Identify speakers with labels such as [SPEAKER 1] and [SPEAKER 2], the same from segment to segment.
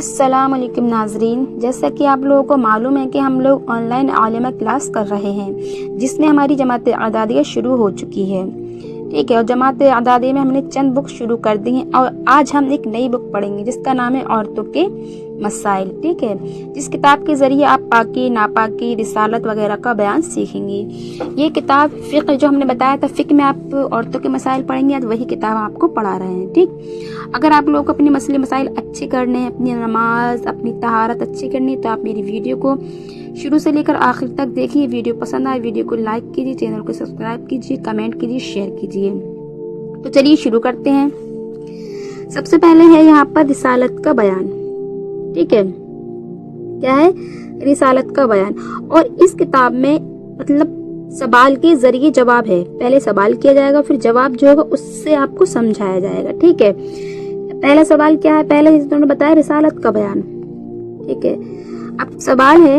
[SPEAKER 1] السلام علیکم ناظرین، جیسا کہ آپ لوگوں کو معلوم ہے کہ ہم لوگ آن لائن عالمہ کلاس کر رہے ہیں جس میں ہماری جماعت اعدادیہ شروع ہو چکی ہے، ٹھیک ہے۔ اور جماعت اعدادیہ میں ہم نے چند بک شروع کر دی ہیں اور آج ہم ایک نئی بک پڑھیں گے جس کا نام ہے عورتوں کے مسائل، ٹھیک ہے، جس کتاب کے ذریعے آپ پاکی، ناپاکی، رسالت وغیرہ کا بیان سیکھیں گے۔ یہ کتاب فقہ جو ہم نے بتایا تھا، فقہ میں آپ عورتوں کے مسائل پڑھیں گے، وہی کتاب آپ کو پڑھا رہے ہیں، ٹھیک۔ اگر آپ لوگوں کو اپنے مسئلے مسائل اچھے کرنے ہیں، اپنی نماز، اپنی طہارت اچھی کرنی ہے، تو آپ میری ویڈیو کو شروع سے لے کر آخر تک دیکھیے۔ ویڈیو پسند آئے ویڈیو کو لائک کیجیے، چینل کو سبسکرائب کیجیے، کمنٹ کیجیے، شیئر کیجیے۔ تو چلیے شروع کرتے ہیں۔ سب سے پہلے ہے یہاں پر رسالت کا بیان، ٹھیک ہے، کیا ہے؟ رسالت کا بیان۔ اور اس کتاب میں مطلب سوال کے ذریعے جواب ہے، پہلے سوال کیا جائے گا، پھر جواب جو ہوگا اس سے آپ کو سمجھایا جائے گا، ٹھیک ہے۔ پہلا سوال کیا ہے؟ پہلے انہوں نے بتایا رسالت کا بیان، ٹھیک ہے۔ اب سوال ہے،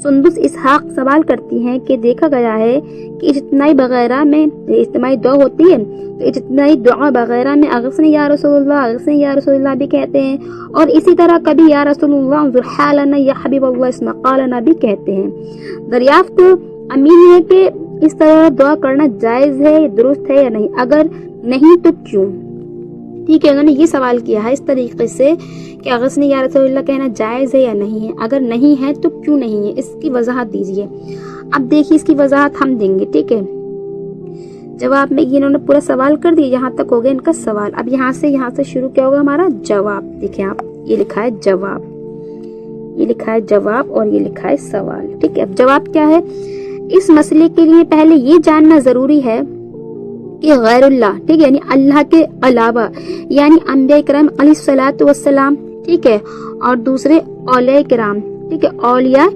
[SPEAKER 1] سندس اسحاق سوال کرتی ہیں کہ دیکھا گیا ہے کہ اجتماعی وغیرہ میں اجتماعی دعا ہوتی ہے، تو اجتماعی دعا وغیرہ میں اغثنی یا رسول اللہ، اغثنی یا رسول اللہ بھی کہتے ہیں، اور اسی طرح کبھی یا رسول اللہ انظر حالنا یا حبیب اللہ اسمع قالنا بھی کہتے ہیں۔ دریافت امین ہے کہ اس طرح دعا کرنا جائز ہے، درست ہے یا نہیں، اگر نہیں تو کیوں، ٹھیک ہے۔ انہوں نے یہ سوال کیا ہے اس طریقے سے کہ اغثنی یا رسول اللہ کہنا جائز ہے یا نہیں ہے، اگر نہیں ہے تو کیوں نہیں ہے، اس کی وضاحت دیجیے۔ اب دیکھیے اس کی وضاحت ہم دیں گے، ٹھیک ہے۔ جواب میں انہوں نے پورا سوال کر دیا، یہاں تک ہو گیا ان کا سوال۔ اب یہاں سے شروع کیا ہوگا ہمارا جواب۔ دیکھیں آپ، یہ لکھا ہے جواب، یہ لکھا ہے جواب اور یہ لکھا ہے سوال، ٹھیک ہے۔ اب جواب کیا ہے؟ اس مسئلے کے لیے پہلے یہ جاننا ضروری ہے کہ غیر اللہ، ٹھیک ہے، یعنی اللہ کے علاوہ، یعنی انبیاء کرام علیہ الصلوۃ والسلام، ٹھیک ہے، اور دوسرے اولیاء کرام، ٹھیک ہے، اولیاء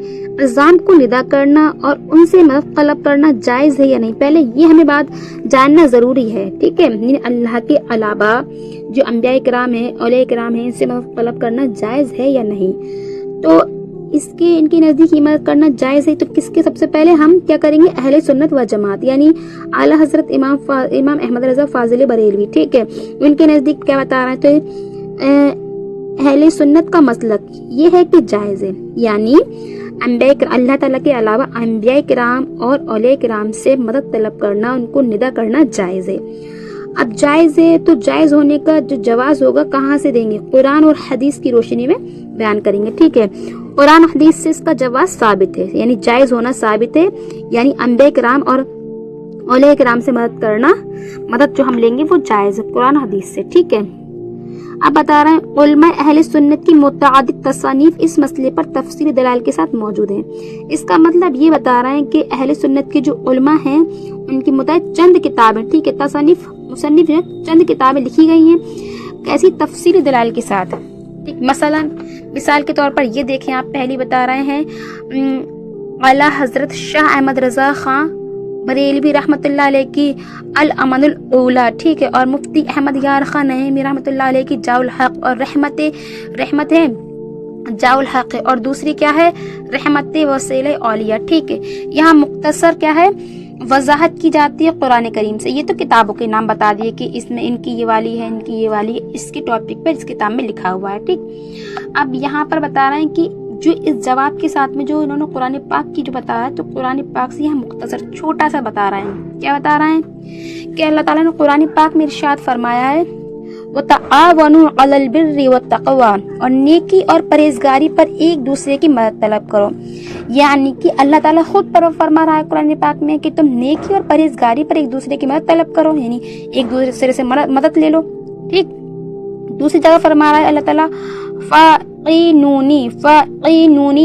[SPEAKER 1] اعظام کو ندا کرنا اور ان سے مدد طلب کرنا جائز ہے یا نہیں، پہلے یہ ہمیں بات جاننا ضروری ہے، ٹھیک ہے۔ یعنی اللہ کے علاوہ جو انبیاء کرام ہیں، اولیاء کرام ہیں، ان سے مدد طلب کرنا جائز ہے یا نہیں۔ تو ان کے نزدیک ہی مدد کرنا جائز ہے، تو کس کے سب سے پہلے ہم کیا کریں گے؟ اہل سنت و جماعت، یعنی اعلیٰ حضرت امام احمد رضا فاضل بریلوی، ٹھیک ہے، ان کے نزدیک کیا بتا رہا ہے؟ تو اہل سنت کا مسلک یہ ہے کہ جائز ہے، یعنی اللہ تعالیٰ کے علاوہ انبیاء کرام اور اولیاء کرام سے مدد طلب کرنا، ان کو ندا کرنا جائز ہے۔ اب جائز ہے تو جائز ہونے کا جو جواز ہوگا کہاں سے دیں گے؟ قرآن اور حدیث کی روشنی میں بیان کریں گے، ٹھیک ہے۔ قرآن حدیث سے اس کا جواز ثابت ہے، یعنی جائز ہونا ثابت ہے، یعنی انبیاء کرام اور اولیاء کرام سے مدد جو ہم لیں گے وہ جائز ہے قرآن حدیث سے، ٹھیک ہے۔ اب بتا رہے ہیں علماء اہل سنت کی متعدد تصانیف اس مسئلے پر تفصیلی دلائل کے ساتھ موجود ہیں۔ اس کا مطلب یہ بتا رہے ہیں کہ اہل سنت کے جو علماء ہیں ان کی متعدد چند کتابیں، ٹھیک ہے، تصانیف مصنف جو چند کتابیں لکھی گئی ہیں کیسی تفصیلی دلائل کے ساتھ، ٹھیک۔ مثال کے طور پر یہ دیکھیں آپ، پہلی بتا رہے ہیں اعلیٰ حضرت شاہ احمد رضا خان بریلوی رحمۃ اللہ علیہ کی الامن الاولیٰ، ٹھیک ہے، اور مفتی احمد یار خان نعیمی رحمۃ اللہ علیہ کی جاء الحق اور رحمت ہے جاء الحق ہے، اور دوسری کیا ہے؟ رحمت وسیلہ اولیاء، ٹھیک ہے۔ یہاں مختصر کیا ہے؟ وضاحت کی جاتی ہے قرآن کریم سے۔ یہ تو کتابوں کے نام بتا دیے کہ اس میں ان کی یہ والی ہے، ان کی یہ والی ہے، اس کی ٹاپک پر اس کتاب میں لکھا ہوا ہے، ٹھیک۔ اب یہاں پر بتا رہے ہیں کہ جو اس جواب کے ساتھ میں جو انہوں نے قرآن پاک کی جو بتایا، تو قرآن پاک سے یہاں مختصر چھوٹا سا بتا رہے ہیں۔ کیا بتا رہے ہیں؟ کہ اللہ تعالیٰ نے قرآن پاک میں ارشاد فرمایا ہے وَتَعَاوَنُوا عَلَى الْبِرِّ وَالتَّقْوَىٰ، اور نیکی اور پرہیزگاری پر ایک دوسرے کی مدد طلب کرو، یعنی کہ اللہ تعالیٰ خود فرما رہا ہے قرآن پاک میں کہ تم نیکی اور پرہیزگاری پر ایک دوسرے کی مدد طلب کرو، یعنی ایک دوسرے سے مدد لے لو، ٹھیک۔ دوسری جگہ فرما رہا ہے اللہ تعالیٰ فَعِنُونِي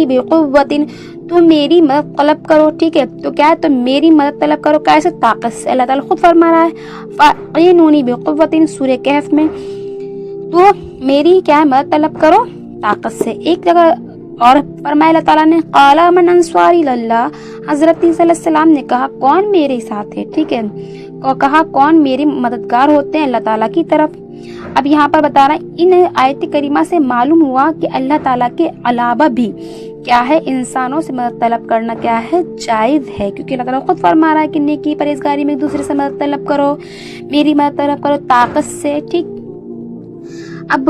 [SPEAKER 1] بِقُوَّةٍ، تم میری مدد طلب کرو، ٹھیک ہے۔ تو کیا ہے؟ تم میری مدد طلب کرو، کیسے؟ طاقت سے۔ اللہ تعالیٰ خود فرما رہا ہے فَعِنُونِي بِقُوَّةٍ سورہ کہف میں، تو میری کیا ہے؟ مدد طلب کرو طاقت سے۔ ایک جگہ اور فرمایا اللہ تعالیٰ نے قَالَ مَنْ أَنصَارِي إِلَى اللَّهِ، حضرت صلی اللہ علیہ وسلم نے کہا کون میرے ساتھ ہے، ٹھیک ہے، اور کہا کون میرے مددگار ہوتے ہیں اللہ تعالیٰ کی طرف۔ اب یہاں پر بتا رہا ہے ان آیت کریمہ سے معلوم ہوا کہ اللہ تعالیٰ کے علاوہ بھی کیا ہے؟ انسانوں سے مدد طلب کرنا کیا ہے؟ جائز ہے، کیونکہ اللہ تعالیٰ خود فرما رہا ہے کہ نیکی پرہیزگاری میں ایک دوسرے سے مدد طلب کرو، میری مدد طلب کرو طاقت سے، ٹھیک۔ اب